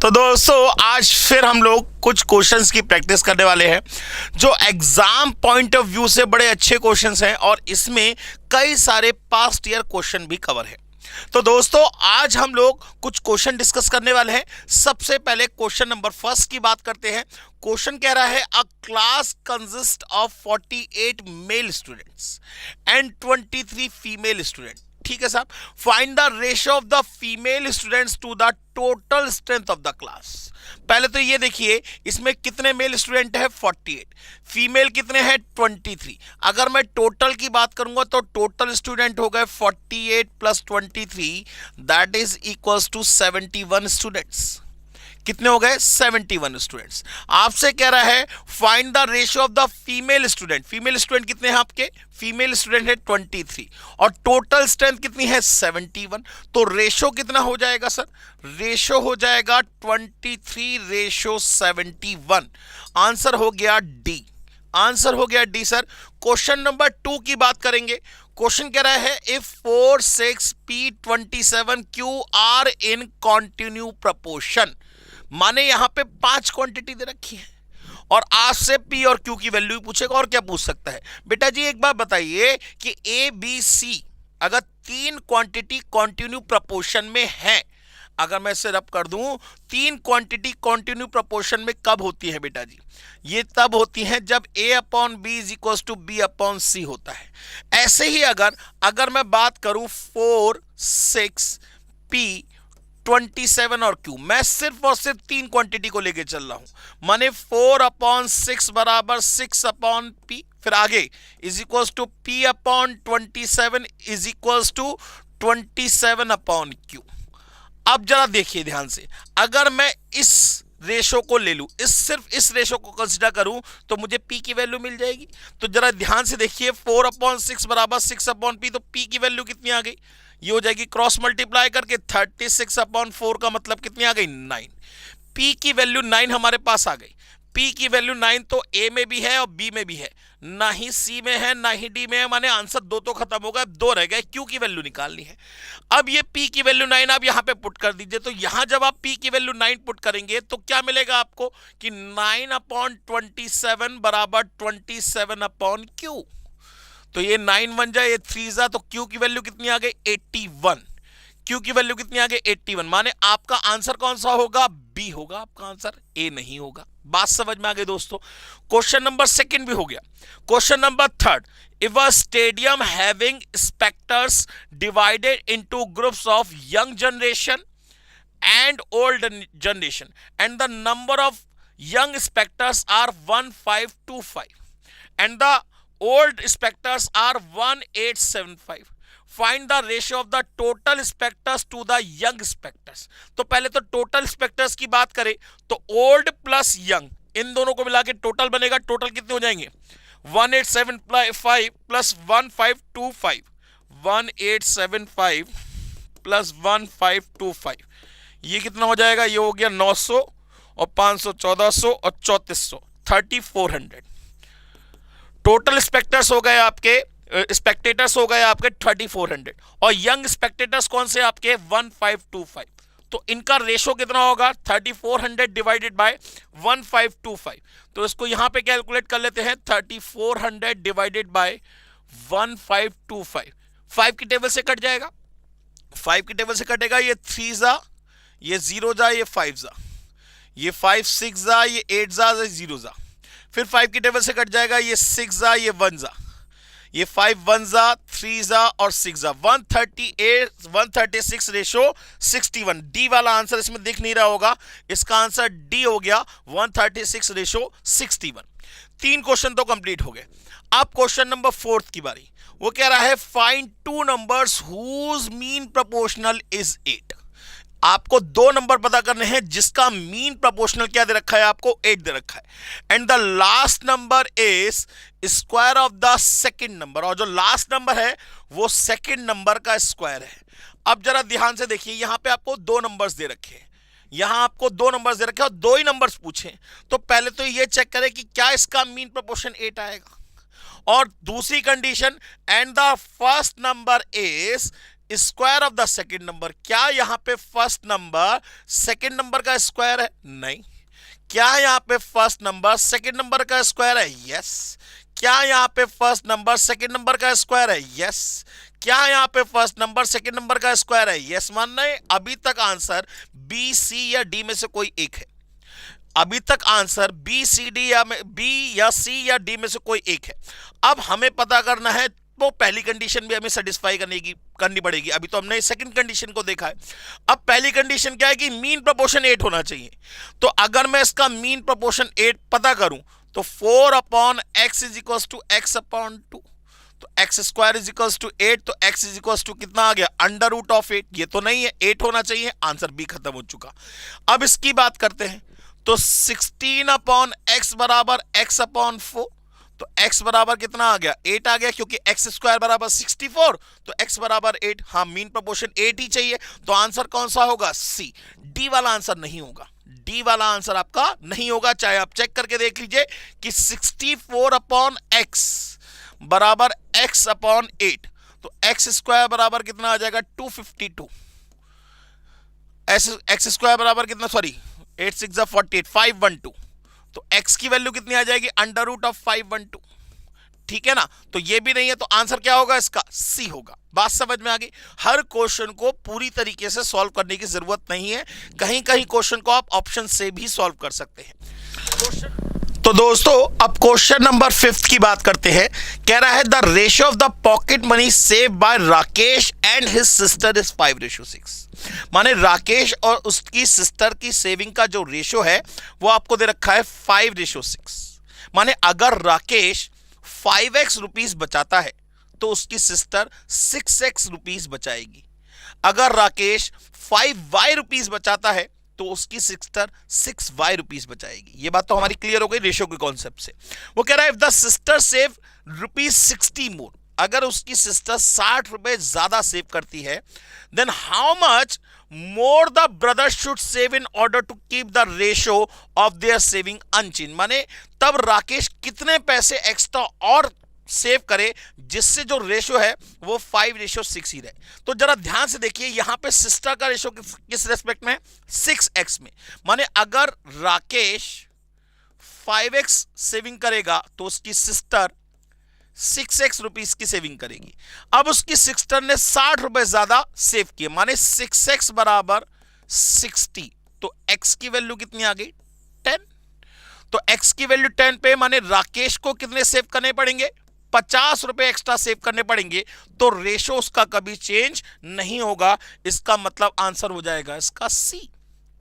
तो दोस्तों आज फिर हम लोग कुछ क्वेश्चंस की प्रैक्टिस करने वाले हैं जो एग्जाम पॉइंट ऑफ व्यू से बड़े अच्छे क्वेश्चंस हैं और इसमें कई सारे पास्ट ईयर क्वेश्चन भी कवर है। तो दोस्तों आज हम लोग कुछ क्वेश्चन डिस्कस करने वाले हैं। सबसे पहले क्वेश्चन नंबर फर्स्ट की बात करते हैं। क्वेश्चन कह रहा है a class consist of 48 male students and 23 female student. ठीक है साहब, find the ratio of the female students to the total strength of the class. पहले तो ये देखिए इसमें कितने मेल स्टूडेंट है 48, फीमेल कितने हैं 23। अगर मैं टोटल की बात करूंगा तो टोटल स्टूडेंट हो गए 48 plus 23 that is equals to 71 students. कितने हो गए 71 स्टूडेंट्स। आपसे कह रहा है find the ratio of the female student. Female student कितने हैं आपके, फीमेल स्टूडेंट है 23 और टोटल स्ट्रेंथ कितनी है 71। तो रेशो कितना हो जाएगा सर, रेशो हो जाएगा 23:71। आंसर हो गया डी, आंसर हो गया डी सर। क्वेश्चन नंबर 2 की बात करेंगे। क्वेश्चन कह रहा है if 4, 6, P, 27, Q are in continue proportion. माने यहां पे 5 क्वांटिटी दे रखी है और आपसे P और Q की वैल्यू पूछेगा और क्या पूछ सकता है। बेटा जी एक बात बताइए कि A, B, C अगर 3 क्वांटिटी कॉन्टिन्यू प्रपोर्शन में है, अगर मैं इसे रब कर दूं 3 क्वांटिटी कॉन्टिन्यू प्रपोर्शन में कब होती है बेटा जी, ये तब होती हैं जब A/B is equal to B/C होता है। ऐसे ही अगर मैं बात करूं 4, 6, P, 27 और Q, मैं सिर्फ और सिर्फ 3 क्वांटिटी को लेके चल रहा हूं, माने 4/6 बराबर 6/P, फिर आगे is equal to P/27 is equal to 27/Q। अब जरा देखिए ध्यान से, अगर मैं इस रेशो को ले लूं, सिर्फ इस रेशो को कंसीडर करूं तो मुझे P की वैल्यू मिल जाएगी। तो जरा ध्यान से देखिए 4/6 बराबर 6/P, तो P की वैल्यू कितनी आ गई, ये हो जाएगी क्रॉस मल्टीप्लाई करके 36/4 का मतलब कितनी आ गई 9। P की वैल्यू 9 हमारे पास आ गई। P की वैल्यू 9 तो A में भी है और B में भी है, ना ही C में है ना ही D में है, माने आंसर 2 तो खत्म हो गए, 2 रह गए। Q की वैल्यू निकालनी है। अब ये P की वैल्यू 9 आप यहां पे पुट कर दीजिए, तो यहां जब आप P की वैल्यू 9 पुट करेंगे तो क्या मिलेगा आपको कि 9/27 बराबर 27/Q। तो ये 9 बन जाए, ये 3 जा, तो Q की वैल्यू कितनी आ गई 81। Q की वैल्यू कितनी आ गई 81, माने आपका आंसर कौन सा होगा, बी होगा आपका आंसर, ए नहीं होगा। बात समझ में आ गई दोस्तों। क्वेश्चन नंबर 2 भी हो गया। Question number 3, if a stadium having spectres divided into groups of young generation and old generation and the number of young spectators are 1525 and the old spectators are 1875, find the ratio of the total spectators to the young spectators। तो पहले तो total spectres की बात करें तो old plus young in दोनों को मिला के टोटल बनेगा। टोटल कितने हो जाएंगे 1875 प्लस 1525, 1875 प्लस 1525, ये कितना हो जाएगा, ये हो गया 900 और 500 1400 और 3400 3400। टोटल स्पेक्टर्स हो गए आपके, स्पेक्टेटर्स हो गए आपके 3400 और यंग स्पेक्टेटर्स कौन से आपके 1525। तो इनका रेशो कितना होगा 3400 डिवाइडेड बाय 1525। तो इसको यहां पे कैलकुलेट कर लेते हैं 3400 डिवाइडेड बाय 1525। 5 की टेबल से कट जाएगा, 5 की टेबल से कटेगा, ये 3 जा, ये 0 जा, ये 5 जा, ये 5 6 जा, ये 8 जा, ये 0 जा, फिर 5 की टेबल से कट जाएगा, ये 6 जा, ये 1 जा, ये 5 1 जा, 3 जा और 6 जा, 136 रेशो 61। डी वाला आंसर इसमें दिख नहीं रहा होगा, इसका आंसर डी हो गया 136 रेशो 61। 3 क्वेश्चन तो कंप्लीट हो गए। अब क्वेश्चन नंबर 4 की बारी। वो कह रहा है find 2 numbers whose mean proportional is 8। आपको 2 नंबर पता करने हैं जिसका मीन प्रोपोर्शनल क्या दे रखा है, आपको 8 दे रखा है। And the last number is square of the second number, और जो लास्ट नंबर है वो सेकंड नंबर का स्क्वायर है। अब जरा ध्यान से देखिए, यहां पे आपको 2 नंबर्स दे रखे हैं, यहां आपको 2 नंबर्स दे रखे हैं और 2 ही नंबर्स पूछे। तो पहले तो ये चेक करें कि क्या इसका मीन प्रोपोर्शन 8 आएगा, और दूसरी condition and the first number is square of the second number. क्या यहां पे फर्स्ट नंबर सेकंड नंबर का स्क्वायर है? नहीं। क्या यहां पे फर्स्ट नंबर सेकंड नंबर का स्क्वायर है? यस। क्या यहां पे फर्स्ट नंबर सेकंड नंबर का स्क्वायर है? यस। क्या यहां पे फर्स्ट नंबर सेकंड नंबर का स्क्वायर है? यस मानना है। अभी तक आंसर बी, सी या डी में से कोई एक है। अभी तक आंसर बी, सी, डी या बी या सी या डी में से कोई एक है। अब हमें पता करना है, तो पहली कंडीशन भी हमें सेटिस्फाई करनी पड़ेगी। अभी तो हमने सेकंड कंडीशन को देखा है। अब पहली कंडीशन क्या है कि मीन प्रोपोर्शन 8 होना चाहिए। तो अगर मैं इसका मीन प्रोपोर्शन 8 पता करूं तो 4 upon X is equal to X upon 2, तो X square is equal to 8, तो एक्स इज इक्वल टू कितना आ गया? Under root of 8। ये तो नहीं है, 8 होना चाहिए। आंसर बी खत्म हो चुका। अब इसकी बात करते हैं, तो 16 अपॉन एक्स बराबर एक्स अपॉन 4, तो x बराबर कितना आ गया? 8 आ गया, क्योंकि एक्स स्क्वायर बराबर 64, तो x बराबर 8। हाँ, मीन प्रोपोर्शन 8 ही चाहिए, तो आंसर कौन सा होगा? सी। डी वाला आंसर नहीं होगा। डी वाला आंसर आपका नहीं होगा, चाहे आप चेक करके देख लीजिए कि 64 अपॉन एक्स बराबर x अपॉन 8, तो एक्स स्क्वायर बराबर कितना आ जाएगा? 252। एक्स स्क्वायर बराबर कितना, सॉरी 8 6 48, 512, तो x की वैल्यू कितनी आ जाएगी? Under root of 512। ठीक है ना? तो ये भी नहीं है, तो आंसर क्या होगा इसका? सी होगा। बात समझ में आ गई? हर क्वेश्चन को पूरी तरीके से सॉल्व करने की जरूरत नहीं है, कहीं कहीं क्वेश्चन को आप ऑप्शन से भी सॉल्व कर सकते हैं। तो दोस्तों, अब क्वेश्चन नंबर 5 की बात करते हैं। कह रहा है the ratio of the pocket money save by Rakesh and his sister is 5:6। माने राकेश और उसकी सिस्टर की सेविंग का जो रेशियो है वो आपको दे रखा है 5:6। माने अगर राकेश 5x रुपीस बचाता है तो उसकी सिस्टर 6x रुपीस बचाएगी। अगर राकेश 5y रुपीस बचाता है तो उसकी सिस्टर 6y रुपीस बचाएगी। ये बात तो हमारी क्लियर हो गई रेशियो के कॉन्सेप्ट से। वो कह रहा है if the sister save ₹60 more, अगर उसकी सिस्टर 60 रुपए ज्यादा सेव करती है, then how much more the brother should save in order to keep the ratio of their saving unchange. माने तब राकेश कितने पैसे एक्स्ट्रा और सेव करे जिससे जो रेशियो है वो 5:6 ही रहे। तो जरा ध्यान से देखिए, यहां पे सिस्टर का रेशियो किस रेस्पेक्ट में? 6x में। माने अगर राकेश 5x सेविंग करेगा तो उसकी सिस्टर 6x रुपीस की सेविंग करेगी। अब उसकी सिस्टर ने 60 रुपए ज्यादा सेव किए, माने 6x बराबर 60, तो x की वैल्यू कितनी आ गई? 10। तो x की वैल्यू 10 पे माने राकेश को कितने सेव करने पड़ेंगे? 50 रुपए एक्स्ट्रा सेव करने पड़ेंगे, तो रेशो उसका कभी चेंज नहीं होगा। इसका मतलब आंसर हो जाएगा इसका सी।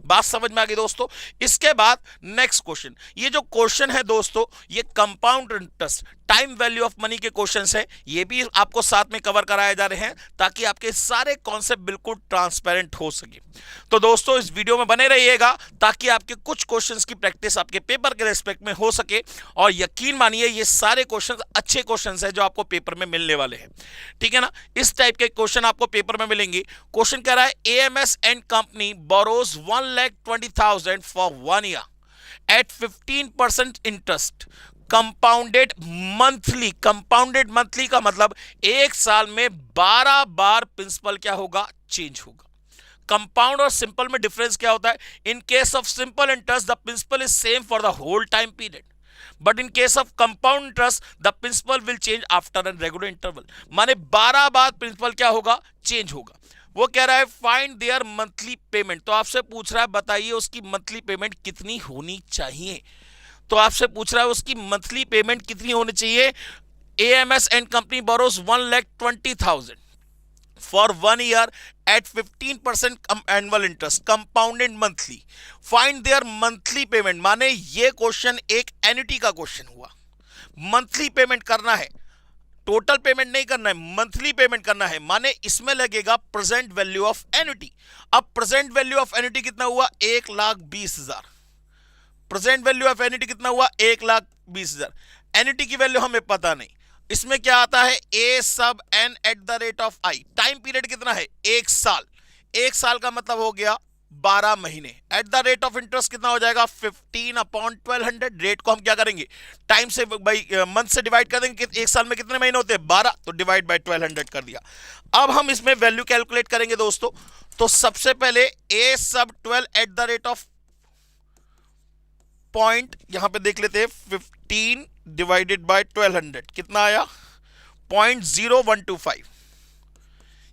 बात समझ में आ गई दोस्तों? इसके बाद नेक्स्ट क्वेश्चन। ये जो क्वेश्चन है दोस्तों, ये compound interest time value of money के क्वेश्चंस है। ये भी आपको साथ में कवर कराए जा रहे हैं ताकि आपके सारे कॉन्सेप्ट बिल्कुल ट्रांसपेरेंट हो सके। तो दोस्तों, इस वीडियो में बने रहिएगा ताकि आपके कुछ क्वेश्चंस की प्रैक्टिस आपके पेपर के रेस्पेक्ट में हो सके। और यकीन मानिए ये सारे क्वेश्चंस अच्छे क्वेश्चंस हैं जो आपको पेपर में मिलने वाले हैं। ठीक है ना? इस टाइप के क्वेश्चन आपको पेपर में मिलेंगे। क्वेश्चन कह रहा है AMS and company borrows 1,20,000 for 1 year at 15% interest compounded monthly. Compounded monthly का मतलब एक साल में 12 बार प्रिंसिपल क्या होगा? चेंज होगा। कंपाउंड और सिंपल में डिफरेंस क्या होता है? In case of simple interest the principal is same for the whole time period, but in case of compound interest the principal will change after an regular interval. माने 12 बार principal क्या होगा? Change होगा। वो कह रहा है फाइंड देयर मंथली पेमेंट। तो आपसे पूछ रहा है बताइए उसकी मंथली पेमेंट कितनी होनी चाहिए। तो आपसे पूछ रहा है उसकी मंथली पेमेंट कितनी होनी चाहिए। AMS and company borrows 1,20,000 for 1 year at 15% annual interest compounded monthly. Find their monthly payment. माने ये क्वेश्चन एक एन्युटी का क्वेश्चन हुआ। मंथली पेमेंट करना है, टोटल पेमेंट नहीं करना है, मंथली पेमेंट करना है। माने इसमें लगेगा प्रेजेंट वैल्यू ऑफ एन्युटी। अब प्रेजेंट वैल्यू ऑफ एन्युटी कितना हुआ? 1,20,000। प्रेजेंट वैल्यू ऑफ एन्युटी कितना हुआ? 1,20,000। एन्युटी की वैल्यू हमें पता नहीं। इसमें क्या आता है? A sub n at the rate of I। Time period कितना है? 1 साल। 1 साल का मतलब हो गया 12 महीने। At the rate of interest कितना हो जाएगा 15/1200। रेट को हम क्या करेंगे टाइम से बाई मंथ से डिवाइड कर देंगे। एक साल में कितने महीने होते हैं 12, तो डिवाइड बाय 1200 कर दिया। अब हम इसमें वैल्यू कैलकुलेट करेंगे दोस्तों। तो सबसे पहले a सब 12 at the rate of point, यहां पे देख लेते हैं 15 डिवाइडेड बाय 1200 कितना आया 0.0125।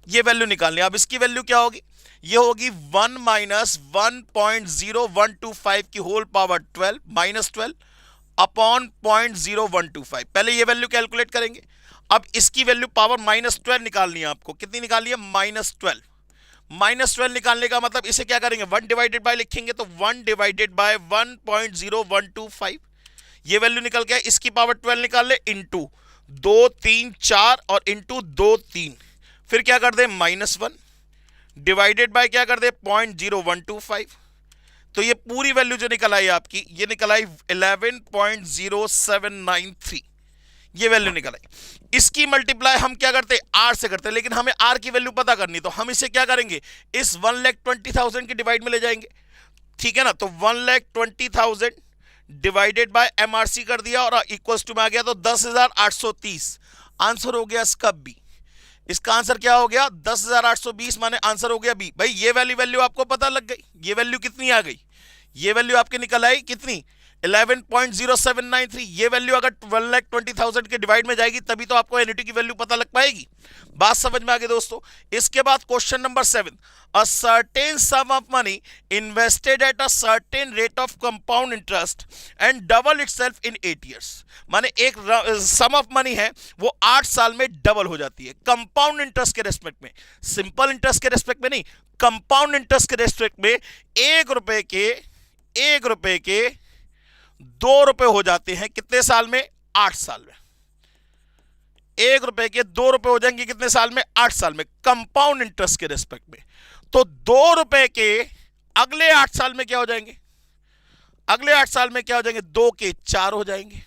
ये वैल्यू निकालनी है। अब इसकी वैल्यू क्या होगी, ये होगी 1 माइनस 1.0125 की होल पावर 12 माइनस 12 अपॉन 0.0125। पहले ये वैल्यू कैलकुलेट करेंगे। अब इसकी वैल्यू पावर -12 निकालनी है आपको। कितनी निकालनी है -12। -12 निकालने का मतलब इसे क्या करेंगे 1 डिवाइडेड बाय लिखेंगे, तो 1 डिवाइडेड बाय 1.0125 ये वैल्यू निकल गया। इसकी पावर 12 निकाल ले इंटू 2 3 4 और इंटू 2 3, फिर क्या कर दे -1 डिवाइडेड बाय क्या कर दे 0.0125। तो ये पूरी वैल्यू जो निकल आई आपकी, ये निकल आई 11.0793। ये वैल्यू निकल आई। इसकी मल्टीप्लाई हम क्या करते आर से करते, लेकिन हमें आर की वैल्यू पता करनी, तो हम इसे क्या करेंगे इस 1,20,000 की डिवाइड में ले जाएंगे। ठीक है ना, तो 1,20,000 डिवाइडेड बाय एमआरसी कर दिया और इक्वल्स टू में आ गया तो 10,830। आंसर हो गया इसका बी। इसका आंसर क्या हो गया 10,820, माने आंसर हो गया बी। भाई ये वैल्यू आपको पता लग गई। ये वैल्यू कितनी आ गई, ये वैल्यू आपके निकल आई कितनी 11.0793। ये वैल्यू अगर 1,20,000 के डिवाइड में जाएगी तभी तो आपको एनईटी की वैल्यू पता लग पाएगी। बात समझ में आ गई दोस्तों। इसके बाद question number 7, a certain some of money invested at a certain rate of compound interest and double itself in 8 years. माने एक सम ऑफ मनी है वो 8 साल में डबल हो जाती है कंपाउंड इंटरेस्ट के रेस्पेक्ट में, सिंपल इंटरेस्ट के रेस्पेक्ट में नहीं, कंपाउंड इंटरेस्ट के रेस्पेक्ट में। 1 रुपए के 2 रुपए हो जाते हैं कितने साल में 8 साल में। 1 रुपए के 2 रुपए हो जाएंगे कितने साल में 8 साल में, कंपाउंड इंटरेस्ट के रेस्पेक्ट में। तो 2 रुपए के अगले 8 साल में क्या हो जाएंगे, अगले 8 साल में क्या हो जाएंगे 2 के 4 हो जाएंगे,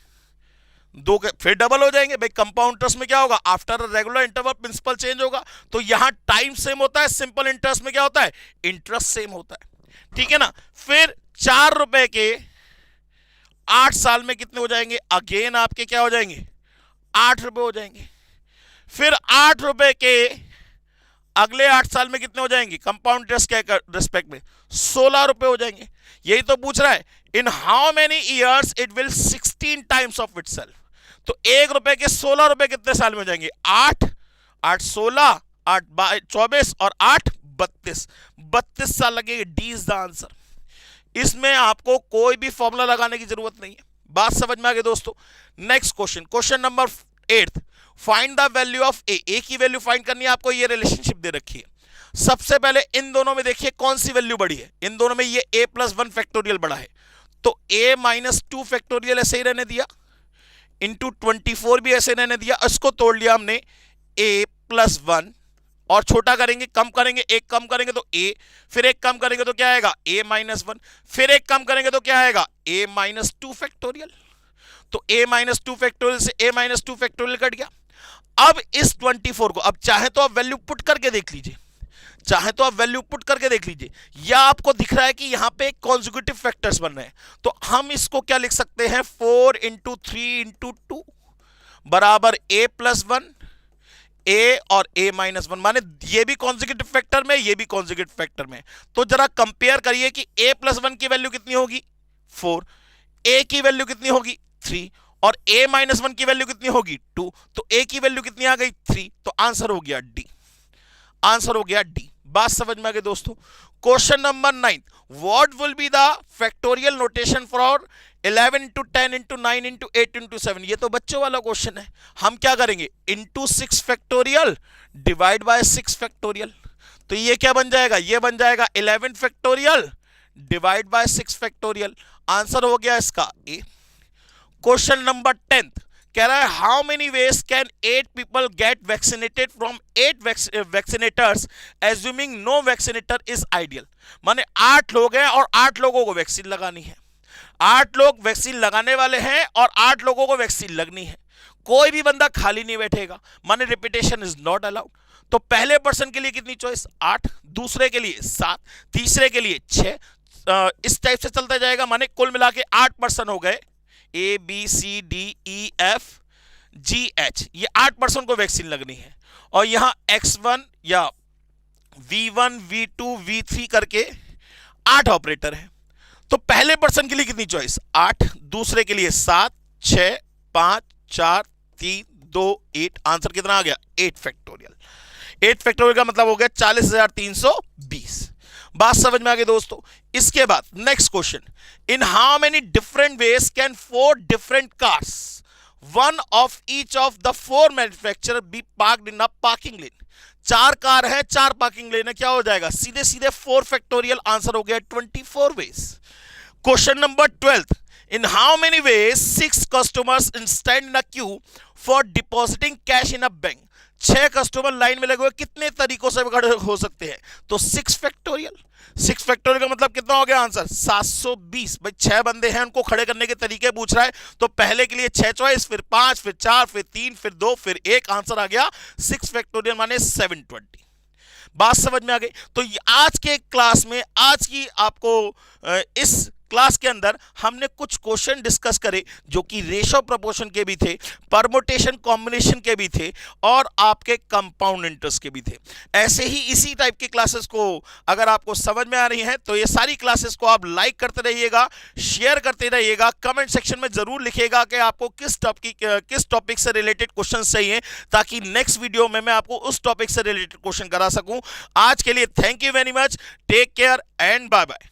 2 के फिर डबल हो जाएंगे। भाई कंपाउंड इंटरेस्ट में क्या होगा after regular interval principal change होगा। तो यहां टाइम सेम होता है, सिंपल इंटरेस्ट में क्या होता है इंटरेस्ट सेम होता है। ठीक है ना, फिर 4 रुपए के 8 साल में कितने हो जाएंगे, अगेन आपके क्या हो जाएंगे 8 रुपए हो जाएंगे। फिर 8 रुपए के अगले 8 साल में कितने हो जाएंगे कंपाउंड इंटरेस्ट के रिस्पेक्ट में 16 रुपए हो जाएंगे। यही तो पूछ रहा है इन how many years it will 16 times of itself. तो 1 रुपए के 16 रुपए कितने साल में हो जाएंगे 8 8 16 8 24 और 8 32 32 साल लगेंगे। D is the answer. इसमें आपको कोई भी फॉर्मूला लगाने की जरूरत नहीं है। बात समझ में आ गई दोस्तों। Next question, question number 8, find the value of A की वैल्यू फाइंड करनी है आपको। ये रिलेशनशिप दे रखी है। सबसे पहले इन दोनों में देखिए कौन सी वैल्यू बड़ी है। इन दोनों में ये a + 1 फैक्टोरियल बड़ा है, तो a - 2 फैक्टोरियल ऐसे ही रहने दिया, इंटू 24 भी ऐसे रहने दिया। इसको तोड़ लिया हमने a + 1 और छोटा करेंगे, कम करेंगे, एक कम करेंगे तो a, फिर एक कम करेंगे तो क्या आएगा a - 1, फिर एक कम करेंगे तो क्या आएगा a - 2 फैक्टोरियल। तो a - 2 फैक्टोरियल से a - 2 फैक्टोरियल कट गया। अब इस 24 को अब चाहे तो आप वैल्यू पुट करके देख लीजिए, चाहे तो आप वैल्यू पुट करके देख लीजिए, या आपको दिख रहा है कि यहां पे कॉन्जिक्यूटिव फैक्टर्स बन रहे हैं, तो हम इसको क्या लिख सकते हैं 4 × 3 × 2 बराबर a + 1 a और a - 1, माने ये भी कॉन्जिक्यूटिव फैक्टर में, ये भी कॉन्जिक्यूटिव फैक्टर में। तो जरा कंपेयर करिए कि a + 1 की वैल्यू कितनी होगी 4, a की वैल्यू कितनी होगी 3 और a - 1 की वैल्यू कितनी होगी 2। तो a की वैल्यू कितनी आ गई 3, तो आंसर हो गया डी। आंसर हो गया डी। बात समझ में आ गई दोस्तों। Question number 9, what will be the factorial notation for 11 × 10 × 9 × 8 × 7। ये तो बच्चों वाला क्वेश्चन है। हम क्या करेंगे into 6 factorial divide by 6 factorial. तो ये क्या बन जाएगा, ये बन जाएगा 11 factorial divide by 6 factorial. Answer हो गया इसका ए। क्वेश्चन नंबर 10 कह रहा है how many ways can 8 people get vaccinated from 8 vaccinators assuming no vaccinator is ideal. माने 8 लोग हैं और 8 लोगों को वैक्सीन लगानी है, 8 लोग वैक्सीन लगाने वाले हैं और 8 लोगों को वैक्सीन लगनी है। कोई भी बंदा खाली नहीं बैठेगा, माने रिपीटेशन इज नॉट अलाउड। तो पहले पर्सन के लिए कितनी चॉइस, 8, दूसरे के लिए 7, तीसरे के लिए 6, इस टाइप से चलता जाएगा, माने कुल मिला के 8 पर्सन हो गए, A B C D E F G H, ये 8 पर्सन को वैक्सीन लगनी है। और यहां X1 या V1 V2 V3 करके 8 ऑपरेटर है। तो पहले पर्सन के लिए कितनी चॉइस, 8, दूसरे के लिए 7, 6, 5, 4, 3, 2, 8, आंसर कितना आ गया, 8 फैक्टोरियल। 8 फैक्टोरियल का मतलब हो गया 40,320। बात समझ में आ गई दोस्तों। इसके बाद next question, in how many different ways can 4 different cars, one of each of the 4 manufacturer be parked in a parking lane. 4 car है, 4 पार्किंग लेन है, क्या हो जाएगा, सीधे सीधे 4 फैक्टोरियल, आंसर हो गया 24 ways. Question number 12, in how many ways 6 customers stand in a queue for depositing cash in a bank। 6 customer line में लगे हुए, कितने तरीकों से खड़े हो सकते हैं, तो 6 फैक्टोरियल। 6 फैक्टोरियल का मतलब कितना हो गया आंसर, 720। भाई 6 बंदे हैं, उनको खड़े करने के तरीके पूछ रहा है, तो पहले के लिए 6 चॉइस, फिर 5, फिर 4, फिर 3, फिर 2, फिर 1, आंसर आ गया 6 फैक्टोरियल माने 720। बात समझ में आ गई। तो आज के क्लास में, आज की आपको इस क्लास के अंदर हमने कुछ क्वेश्चन डिस्कस करे जो कि रेशो प्रोपोर्शन के भी थे, परमुटेशन कॉम्बिनेशन के भी थे और आपके कंपाउंड इंटरेस्ट के भी थे। ऐसे ही इसी टाइप की क्लासेस को अगर आपको समझ में आ रही है तो ये सारी क्लासेस को आप लाइक करते रहिएगा, शेयर करते रहिएगा, कमेंट सेक्शन में जरूर लिखिएगा कि आपको किस टॉपिक से रिलेटेड क्वेश्चन चाहिए, ताकि नेक्स्ट वीडियो में मैं आपको उस टॉपिक से रिलेटेड क्वेश्चन करा सकूं। आज के लिए thank you very much, take care and bye bye.